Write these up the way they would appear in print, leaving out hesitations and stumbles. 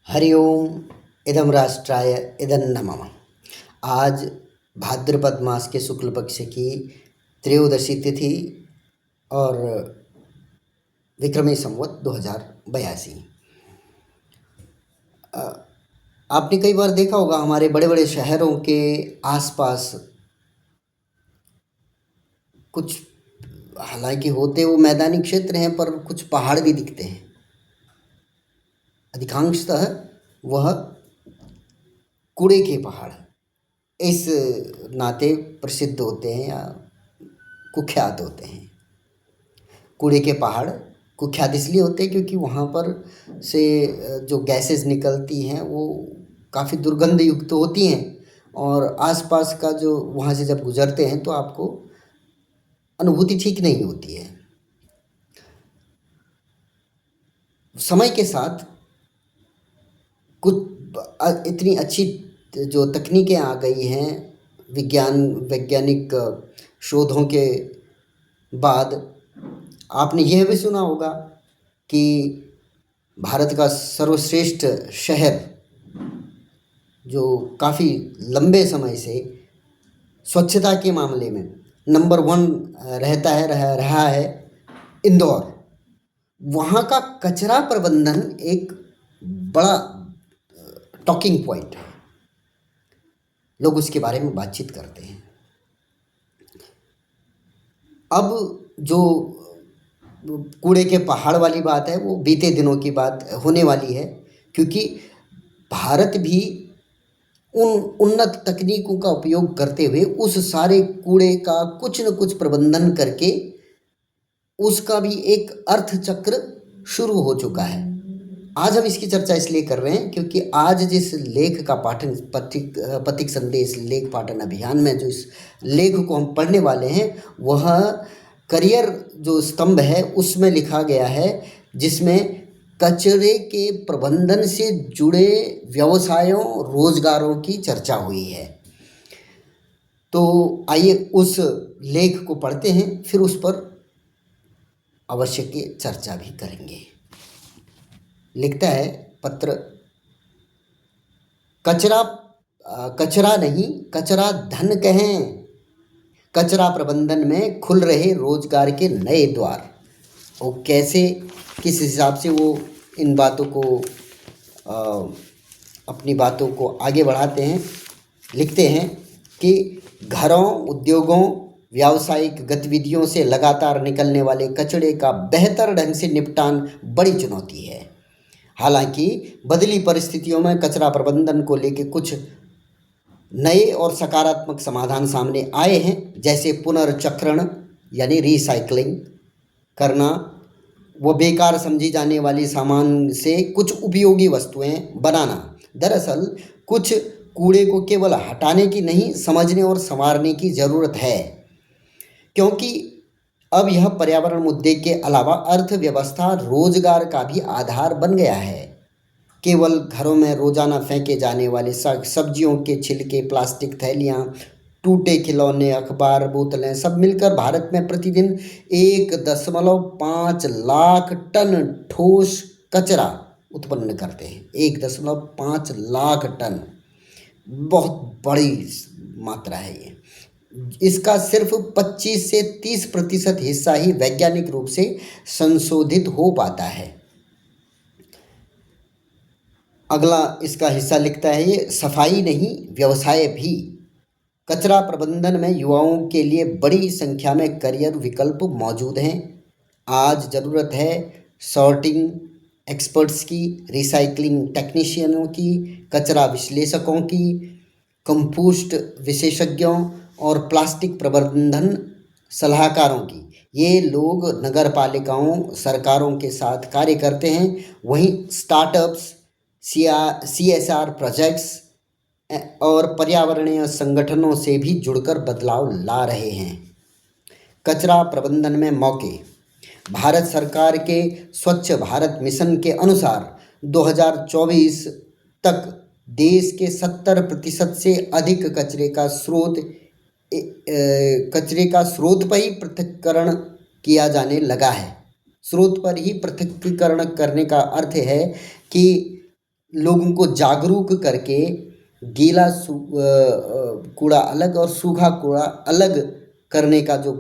हरि ओम। इदं राष्ट्राय इदन्नमः। आज भाद्रपद मास के शुक्ल पक्ष की त्रयोदशी तिथि और विक्रमी संवत 2082। आपने कई बार देखा होगा हमारे बड़े बड़े शहरों के आसपास कुछ, हालांकि होते वो मैदानी क्षेत्र हैं, पर कुछ पहाड़ भी दिखते हैं। अधिकांशतः वह कूड़े के पहाड़ इस नाते प्रसिद्ध होते हैं या कुख्यात होते हैं। कूड़े के पहाड़ कुख्यात इसलिए होते हैं क्योंकि वहाँ पर से जो गैसेस निकलती हैं वो काफ़ी दुर्गंध युक्त होती हैं, और आसपास का जो वहाँ से जब गुजरते हैं तो आपको अनुभूति ठीक नहीं होती है। समय के साथ कुछ इतनी अच्छी जो तकनीकें आ गई हैं, वैज्ञानिक शोधों के बाद आपने यह भी सुना होगा कि भारत का सर्वश्रेष्ठ शहर जो काफ़ी लंबे समय से स्वच्छता के मामले में नंबर 1 रहा है इंदौर। वहाँ का कचरा प्रबंधन एक बड़ा टॉकिंग पॉइंट है। लोग उसके बारे में बातचीत करते हैं। अब जो कूड़े के पहाड़ वाली बात है वो बीते दिनों की बात होने वाली है, क्योंकि भारत भी उन उन्नत तकनीकों का उपयोग करते हुए उस सारे कूड़े का कुछ न कुछ प्रबंधन करके उसका भी एक अर्थ चक्र शुरू हो चुका है। आज हम इसकी चर्चा इसलिए कर रहे हैं क्योंकि आज जिस लेख का पाठन पथिक संदेश लेख पाठन अभियान में जो इस लेख को हम पढ़ने वाले हैं वह करियर जो स्तंभ है उसमें लिखा गया है, जिसमें कचरे के प्रबंधन से जुड़े व्यवसायों रोजगारों की चर्चा हुई है। तो आइए उस लेख को पढ़ते हैं, फिर उस पर अवश्य की चर्चा भी करेंगे। लिखता है पत्र, कचरा नहीं कचरा धन कहें, कचरा प्रबंधन में खुल रहे रोजगार के नए द्वार। और कैसे किस हिसाब से वो इन बातों को अपनी बातों को आगे बढ़ाते हैं। लिखते हैं कि घरों, उद्योगों, व्यावसायिक गतिविधियों से लगातार निकलने वाले कचरे का बेहतर ढंग से निपटान बड़ी चुनौती है। हालांकि बदली परिस्थितियों में कचरा प्रबंधन को लेकर कुछ नए और सकारात्मक समाधान सामने आए हैं, जैसे पुनर्चक्रण यानी रिसाइकलिंग करना, वो बेकार समझी जाने वाली सामान से कुछ उपयोगी वस्तुएं बनाना। दरअसल कुछ कूड़े को केवल हटाने की नहीं, समझने और संवारने की ज़रूरत है, क्योंकि अब यह पर्यावरण मुद्दे के अलावा अर्थव्यवस्था, रोजगार का भी आधार बन गया है। केवल घरों में रोजाना फेंके जाने वाले सब्जियों के छिलके, प्लास्टिक थैलियाँ, टूटे खिलौने, अखबार, बोतलें सब मिलकर भारत में प्रतिदिन 1.5 लाख टन ठोस कचरा उत्पन्न करते हैं। 1.5 लाख टन बहुत बड़ी मात्रा है ये। इसका सिर्फ 25 से 30% हिस्सा ही वैज्ञानिक रूप से संशोधित हो पाता है। अगला इसका हिस्सा लिखता है ये, सफाई नहीं व्यवसाय भी। कचरा प्रबंधन में युवाओं के लिए बड़ी संख्या में करियर विकल्प मौजूद हैं। आज ज़रूरत है सॉर्टिंग एक्सपर्ट्स की, रिसाइकलिंग टेक्नीशियनों की, कचरा विश्लेषकों की, कंपोस्ट विशेषज्ञों और प्लास्टिक प्रबंधन सलाहकारों की। ये लोग नगर पालिकाओं, सरकारों के साथ कार्य करते हैं। वहीं स्टार्टअप्स, CSR प्रोजेक्ट्स और पर्यावरणीय संगठनों से भी जुड़कर बदलाव ला रहे हैं। कचरा प्रबंधन में मौके। भारत सरकार के स्वच्छ भारत मिशन के अनुसार 2024 तक देश के 70% से अधिक कचरे का स्रोत पर ही पृथक्करण किया जाने लगा है। स्रोत पर ही पृथक्करण करने का अर्थ है कि लोगों को जागरूक करके गीला कूड़ा अलग और सूखा कूड़ा अलग करने का जो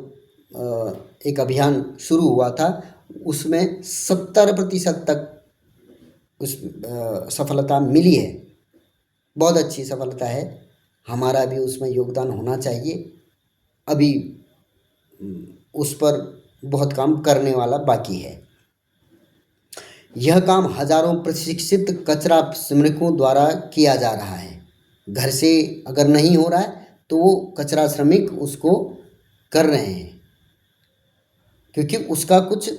एक अभियान शुरू हुआ था, उसमें 70% तक उस सफलता मिली है। बहुत अच्छी सफलता है, हमारा भी उसमें योगदान होना चाहिए। अभी उस पर बहुत काम करने वाला बाकी है। यह काम हजारों प्रशिक्षित कचरा श्रमिकों द्वारा किया जा रहा है। घर से अगर नहीं हो रहा है तो वो कचरा श्रमिक उसको कर रहे हैं, क्योंकि उसका कुछ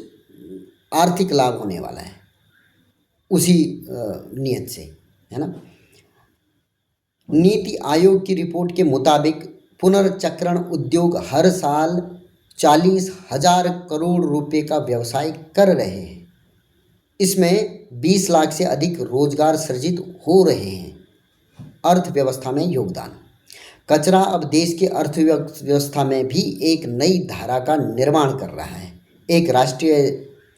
आर्थिक लाभ होने वाला है उसी नियत से, है ना। नीति आयोग की रिपोर्ट के मुताबिक पुनर्चक्रण उद्योग हर साल 40,000 करोड़ रुपए का व्यवसाय कर रहे हैं। इसमें 20 लाख से अधिक रोजगार सृजित हो रहे हैं। अर्थव्यवस्था में योगदान। कचरा अब देश के अर्थव्यवस्था में भी एक नई धारा का निर्माण कर रहा है। एक राष्ट्रीय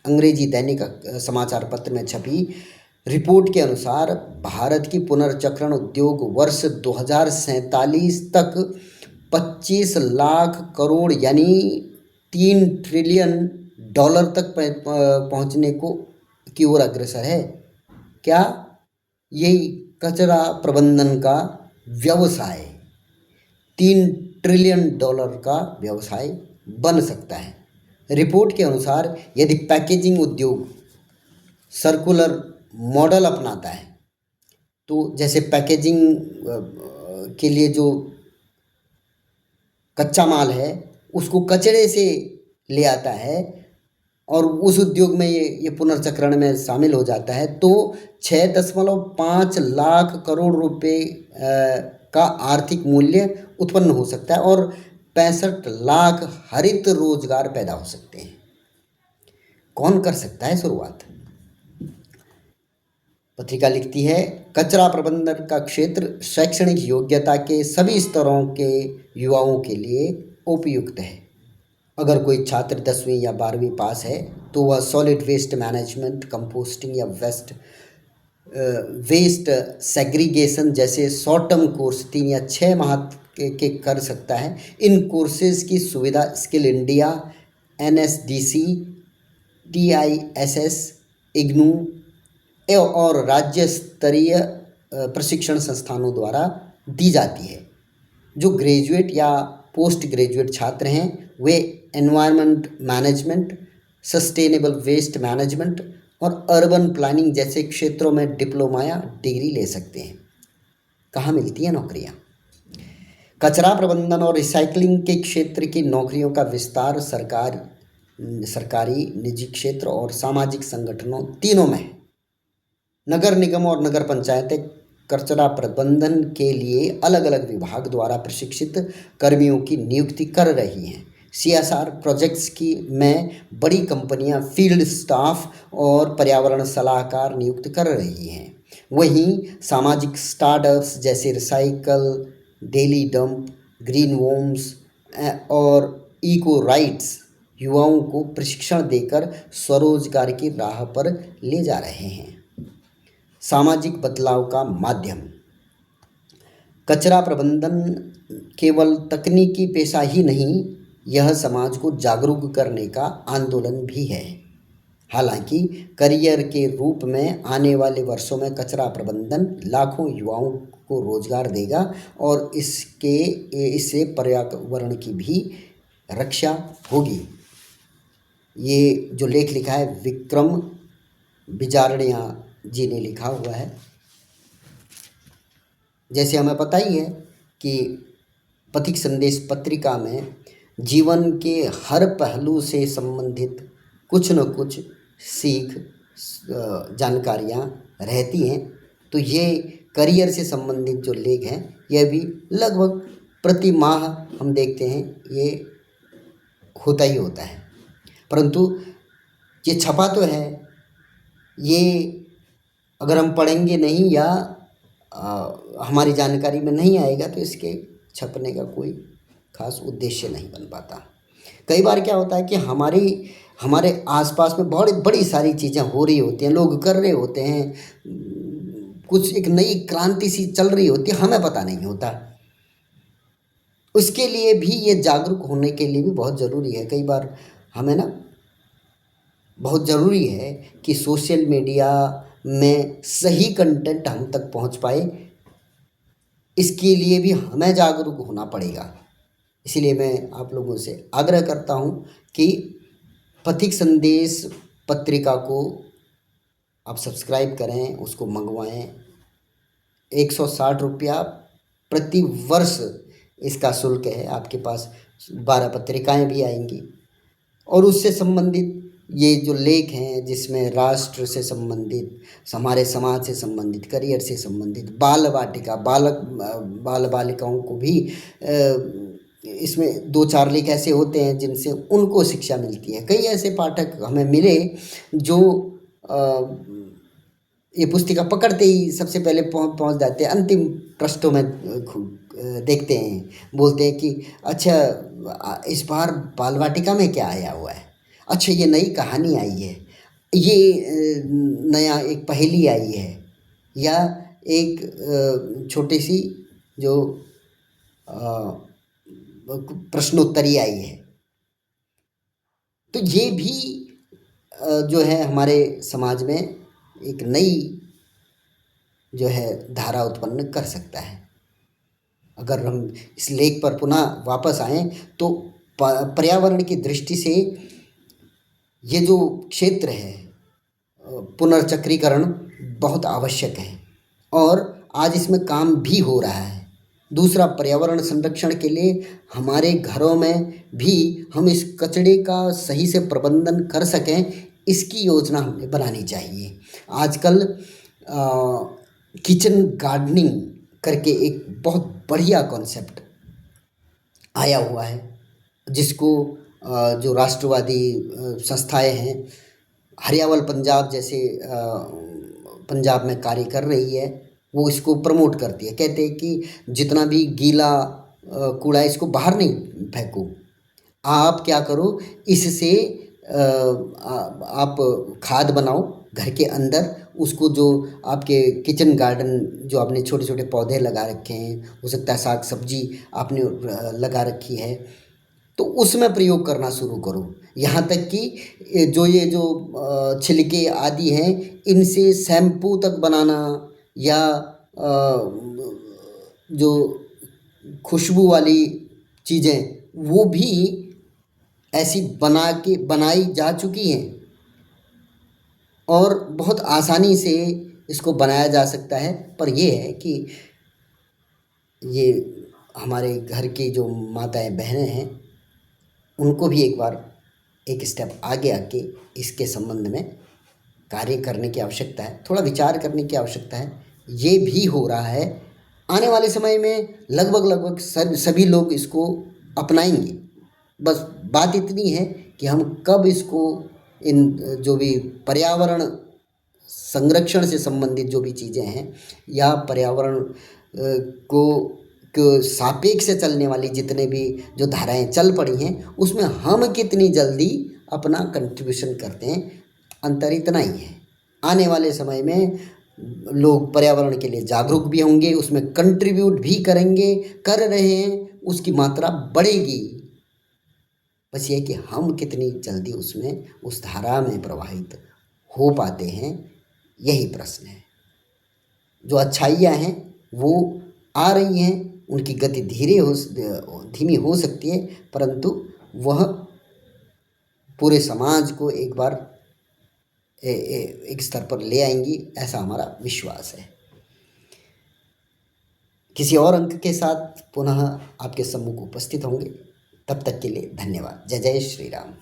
अंग्रेजी दैनिक समाचार पत्र में छपी रिपोर्ट के अनुसार भारत की पुनर्चक्रण उद्योग वर्ष 2047 तक 25 लाख करोड़ यानी $3 ट्रिलियन तक पहुंचने की ओर अग्रसर है। क्या? यही कचरा प्रबंधन का व्यवसाय $3 ट्रिलियन का व्यवसाय बन सकता है। रिपोर्ट के अनुसार यदि पैकेजिंग उद्योग सर्कुलर मॉडल अपनाता है, तो जैसे पैकेजिंग के लिए जो कच्चा माल है उसको कचरे से ले आता है और उस उद्योग में ये पुनर्चक्रण में शामिल हो जाता है, तो 6.5 लाख करोड़ रुपए का आर्थिक मूल्य उत्पन्न हो सकता है और 65 लाख हरित रोजगार पैदा हो सकते हैं। कौन कर सकता है शुरुआत? पत्रिका लिखती है, कचरा प्रबंधन का क्षेत्र शैक्षणिक योग्यता के सभी स्तरों के युवाओं के लिए उपयुक्त है। अगर कोई छात्र 10वीं या 12वीं पास है तो वह सॉलिड वेस्ट मैनेजमेंट, कंपोस्टिंग या वेस्ट सेग्रीगेशन जैसे शॉर्ट टर्म कोर्स 3 या 6 माह के कर सकता है। इन कोर्सेज की सुविधा skill India, NSDC, TISS, IGNOU और राज्य स्तरीय प्रशिक्षण संस्थानों द्वारा दी जाती है। जो ग्रेजुएट या पोस्ट ग्रेजुएट छात्र हैं वे environment management, sustainable waste management और अर्बन प्लानिंग जैसे क्षेत्रों में डिप्लोमा या डिग्री ले सकते हैं। कहाँ मिलती है नौकरियाँ? कचरा प्रबंधन और रिसाइकलिंग के क्षेत्र की नौकरियों का विस्तार सरकारी, निजी क्षेत्र और सामाजिक संगठनों तीनों में है। नगर निगम और नगर पंचायतें कचरा प्रबंधन के लिए अलग अलग विभाग द्वारा प्रशिक्षित कर्मियों की नियुक्ति कर रही हैं। CSR प्रोजेक्ट्स में बड़ी कंपनियां फील्ड स्टाफ और पर्यावरण सलाहकार नियुक्त कर रही हैं। वहीं सामाजिक स्टार्टअप्स जैसे recycle, daily dump, green homes और इको राइट्स युवाओं को प्रशिक्षण देकर स्वरोजगार की राह पर ले जा रहे हैं। सामाजिक बदलाव का माध्यम। कचरा प्रबंधन केवल तकनीकी पेशा ही नहीं, यह समाज को जागरूक करने का आंदोलन भी है। हालांकि करियर के रूप में आने वाले वर्षों में कचरा प्रबंधन लाखों युवाओं को रोजगार देगा और इससे पर्यावरण की भी रक्षा होगी। ये जो लेख लिखा है विक्रम बिजारड़िया जी ने लिखा हुआ है। जैसे हमें पता ही है कि पथिक संदेश पत्रिका में जीवन के हर पहलू से संबंधित कुछ न कुछ सीख जानकारियाँ रहती हैं, तो ये करियर से संबंधित जो लेख हैं यह भी लगभग प्रति माह हम देखते हैं ये होता ही होता है। परंतु ये छपा तो है, ये अगर हम पढ़ेंगे नहीं या हमारी जानकारी में नहीं आएगा तो इसके छपने का कोई खास उद्देश्य नहीं बन पाता। कई बार क्या होता है कि हमारे आसपास में बहुत बड़ी सारी चीज़ें हो रही होती हैं, लोग कर रहे होते हैं, कुछ एक नई क्रांति सी चल रही होती है, हमें पता नहीं होता। उसके लिए भी ये जागरूक होने के लिए भी बहुत ज़रूरी है। कई बार हमें ना बहुत ज़रूरी है कि सोशल मीडिया में सही कंटेंट हम तक पहुंच पाए, इसके लिए भी हमें जागरूक होना पड़ेगा। इसीलिए मैं आप लोगों से आग्रह करता हूं कि पथिक संदेश पत्रिका को आप सब्सक्राइब करें, उसको मंगवाएं। 160 रुपया प्रति वर्ष इसका शुल्क है। आपके पास 12 पत्रिकाएं भी आएंगी और उससे संबंधित ये जो लेख हैं, जिसमें राष्ट्र से संबंधित, हमारे समाज से संबंधित, करियर से संबंधित, बाल वाटिका, बाल बालिकाओं को भी इसमें 2-4 लेख ऐसे होते हैं जिनसे उनको शिक्षा मिलती है। कई ऐसे पाठक हमें मिले जो ये पुस्तिका पकड़ते ही सबसे पहले पहुंच जाते हैं, अंतिम पृष्ठों में देखते हैं, बोलते हैं कि अच्छा इस बार बाल वाटिका में क्या आया हुआ है, अच्छा ये नई कहानी आई है, ये नया एक पहेली आई है, या एक छोटी सी जो प्रश्नोत्तरी आई है। तो ये भी जो है हमारे समाज में एक नई जो है धारा उत्पन्न कर सकता है। अगर हम इस लेख पर पुनः वापस आएँ तो पर्यावरण की दृष्टि से ये जो क्षेत्र है पुनर्चक्रीकरण बहुत आवश्यक है और आज इसमें काम भी हो रहा है। दूसरा, पर्यावरण संरक्षण के लिए हमारे घरों में भी हम इस कचरे का सही से प्रबंधन कर सकें, इसकी योजना हमें बनानी चाहिए। आजकल किचन गार्डनिंग करके एक बहुत बढ़िया कॉन्सेप्ट आया हुआ है, जिसको जो राष्ट्रवादी संस्थाएं हैं, हरियावल पंजाब जैसे पंजाब में कार्य कर रही है, वो इसको प्रमोट करती है। कहते हैं कि जितना भी गीला कूड़ा है इसको बाहर नहीं फेंको, आप क्या करो, इससे आप खाद बनाओ घर के अंदर। उसको जो आपके किचन गार्डन जो आपने छोटे छोटे पौधे लगा रखे हैं, हो सकता है साग सब्जी आपने लगा रखी है, तो उसमें प्रयोग करना शुरू करो। यहाँ तक कि ये जो छिलके आदि हैं, इनसे शैम्पू तक बनाना, या जो खुशबू वाली चीज़ें वो भी ऐसी बनाई जा चुकी हैं और बहुत आसानी से इसको बनाया जा सकता है। पर ये है कि ये हमारे घर की जो माताएं बहनें हैं, उनको भी एक बार एक स्टेप आगे आके इसके संबंध में कार्य करने की आवश्यकता है, थोड़ा विचार करने की आवश्यकता है। ये भी हो रहा है। आने वाले समय में लगभग सभी लोग इसको अपनाएंगे। बस बात इतनी है कि हम कब इसको, इन जो भी पर्यावरण संरक्षण से संबंधित जो भी चीज़ें हैं, या पर्यावरण को सापेक्ष से चलने वाली जितने भी जो धाराएं चल पड़ी हैं, उसमें हम कितनी जल्दी अपना कंट्रीब्यूशन करते हैं, अंतर इतना ही है। आने वाले समय में लोग पर्यावरण के लिए जागरूक भी होंगे, उसमें कंट्रीब्यूट भी करेंगे, कर रहे हैं, उसकी मात्रा बढ़ेगी। बस ये कि हम कितनी जल्दी उसमें उस धारा में प्रवाहित हो पाते हैं, यही प्रश्न है। जो अच्छाइयाँ हैं वो आ रही हैं, उनकी गति धीमी हो सकती है, परंतु वह पूरे समाज को एक बार एक स्तर पर ले आएंगी, ऐसा हमारा विश्वास है। किसी और अंक के साथ पुनः आपके सम्मुख उपस्थित होंगे। तब तक के लिए धन्यवाद। जय जय श्री राम।